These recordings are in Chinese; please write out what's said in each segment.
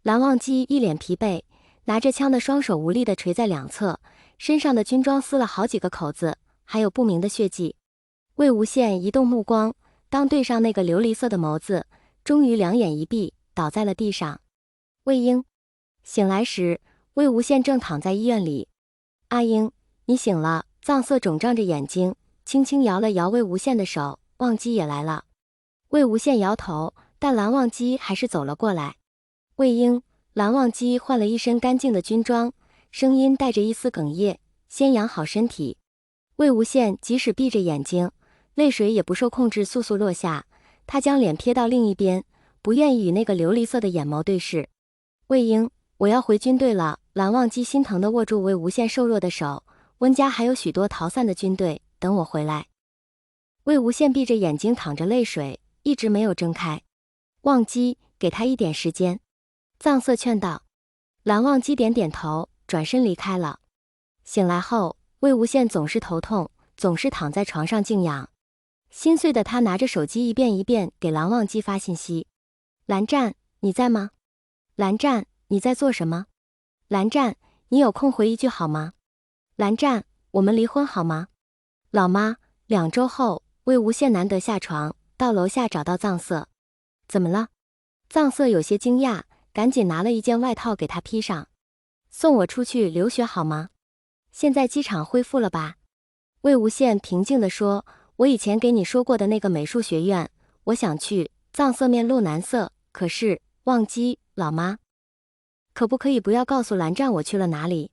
蓝忘机一脸疲惫，拿着枪的双手无力地垂在两侧，身上的军装撕了好几个口子，还有不明的血迹。魏无羡移动目光，当对上那个琉璃色的眸子，终于两眼一闭，倒在了地上。魏婴醒来时，魏无羡正躺在医院里。阿英，你醒了。藏色肿胀着眼睛，轻轻摇了摇魏无羡的手，忘机也来了。魏无羡摇头，但蓝忘机还是走了过来。魏婴，蓝忘机换了一身干净的军装，声音带着一丝哽咽，先养好身体。魏无羡即使闭着眼睛，泪水也不受控制簌簌落下，他将脸瞥到另一边，不愿意与那个琉璃色的眼眸对视。魏婴，我要回军队了。蓝忘机心疼地握住魏无羡瘦弱的手，温家还有许多逃散的军队，等我回来。魏无羡闭着眼睛淌着泪水，一直没有睁开。忘机，给他一点时间。藏色劝道。蓝忘机点点头，转身离开了。醒来后，魏无羡总是头痛，总是躺在床上静养。心碎的他拿着手机一遍一遍给蓝忘机发信息。蓝湛，你在吗？蓝湛，你在做什么？蓝湛，你有空回一句好吗？蓝湛，我们离婚好吗？老妈，2周后，魏无羡难得下床，到楼下找到藏色。怎么了？藏色有些惊讶，赶紧拿了一件外套给他披上。送我出去留学好吗？现在机场恢复了吧？魏无羡平静地说，我以前给你说过的那个美术学院，我想去。藏色面露难色，可是，忘机，老妈。可不可以不要告诉蓝湛我去了哪里？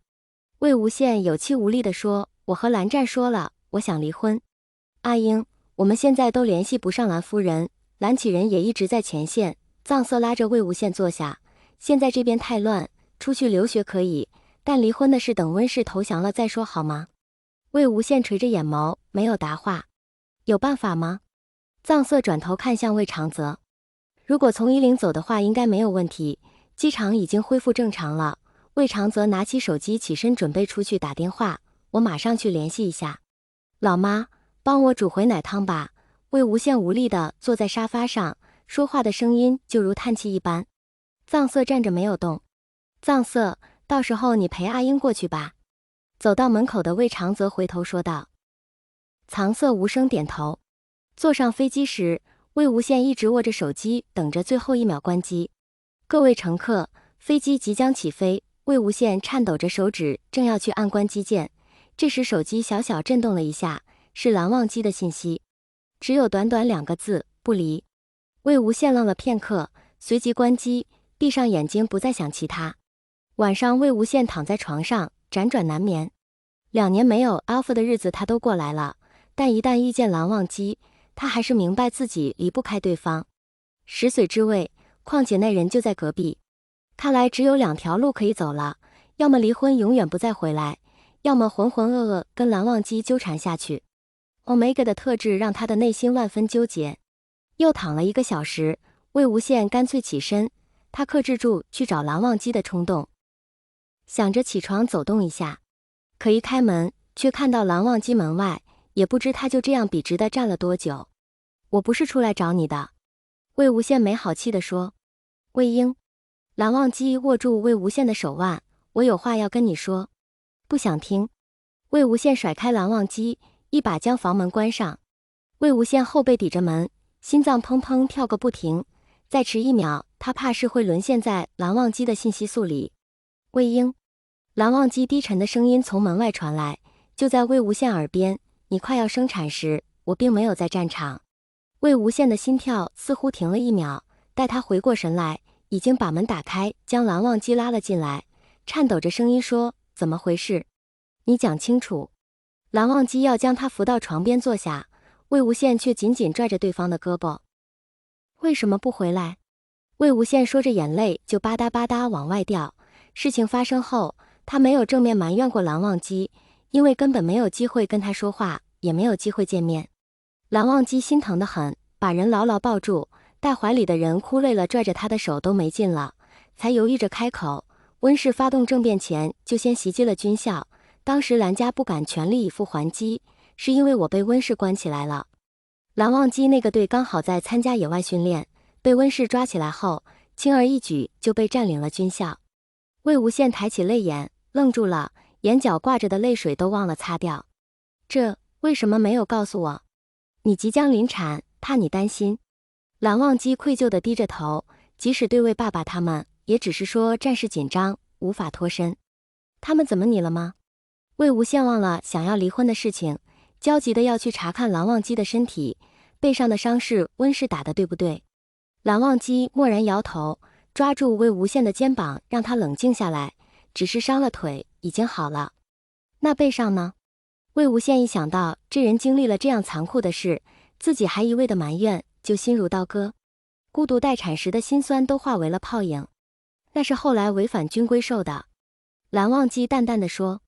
魏无羡有气无力地说，我和蓝湛说了，我想离婚。阿英，我们现在都联系不上蓝夫人，蓝启仁也一直在前线。藏色拉着魏无羡坐下，现在这边太乱，出去留学可以，但离婚的事等温氏投降了再说好吗？魏无羡垂着眼眸，没有答话。有办法吗？藏色转头看向魏长泽，如果从伊陵走的话应该没有问题，机场已经恢复正常了。魏长泽拿起手机起身准备出去打电话，我马上去联系一下。老妈，帮我煮回奶汤吧。魏无羡无力地坐在沙发上，说话的声音就如叹气一般。藏色站着没有动。藏色，到时候你陪阿英过去吧。走到门口的魏长泽回头说道。藏色无声点头。坐上飞机时，魏无羡一直握着手机，等着最后一秒关机。各位乘客，飞机即将起飞。魏无羡颤抖着手指，正要去按关机键，这时手机小小震动了一下，是蓝忘机的信息，只有短短2个字：不离。魏无羡愣了片刻，随即关机，闭上眼睛不再想其他。晚上，魏无羡躺在床上辗转难眠。2年没有 Alpha 的日子他都过来了，但一旦遇见蓝忘机，他还是明白自己离不开对方。食髓知味，况且那人就在隔壁。看来只有2条路可以走了，要么离婚永远不再回来，要么浑浑噩噩跟蓝忘机纠缠下去。Omega 的特质让他的内心万分纠结。又躺了1个小时，魏无羡干脆起身，他克制住去找蓝忘机的冲动，想着起床走动一下，可一开门却看到蓝忘机门外，也不知他就这样笔直地站了多久。我不是出来找你的。魏无羡没好气地说。魏婴。蓝忘机握住魏无羡的手腕，我有话要跟你说。不想听。魏无羡甩开蓝忘机，一把将房门关上。魏无羡后背抵着门，心脏砰砰跳个不停，再迟1秒，他怕是会沦陷在蓝忘机的信息素里。魏婴。蓝忘机低沉的声音从门外传来，就在魏无羡耳边，你快要生产时，我并没有在战场。魏无羡的心跳似乎停了1秒，待他回过神来，已经把门打开，将蓝忘机拉了进来，颤抖着声音说，怎么回事？你讲清楚。蓝忘机要将他扶到床边坐下，魏无羡却紧紧拽着对方的胳膊。为什么不回来？魏无羡说着眼泪就吧嗒吧嗒往外掉。事情发生后，他没有正面埋怨过蓝忘机，因为根本没有机会跟他说话，也没有机会见面。蓝忘机心疼得很，把人牢牢抱住，带怀里的人哭累了，拽着他的手都没劲了，才犹豫着开口。温氏发动政变前就先袭击了军校，当时蓝家不敢全力以赴还击，是因为我被温氏关起来了。蓝忘机那个队刚好在参加野外训练，被温氏抓起来后，轻而易举就被占领了军校。魏无羡抬起泪眼，愣住了，眼角挂着的泪水都忘了擦掉。这为什么没有告诉我？你即将临产，怕你担心。蓝忘机愧疚地低着头，即使对魏爸爸他们，也只是说战事紧张，无法脱身。他们怎么你了吗？魏无羡忘了想要离婚的事情，焦急地要去查看蓝忘机的身体，背上的伤势温氏打的对不对？蓝忘机默然摇头，抓住魏无羡的肩膀，让他冷静下来，只是伤了腿，已经好了。那背上呢？魏无羡一想到这人经历了这样残酷的事，自己还一味的埋怨，就心如刀割，孤独待产时的辛酸都化为了泡影。那是后来违反军规受的。蓝忘机淡淡的说，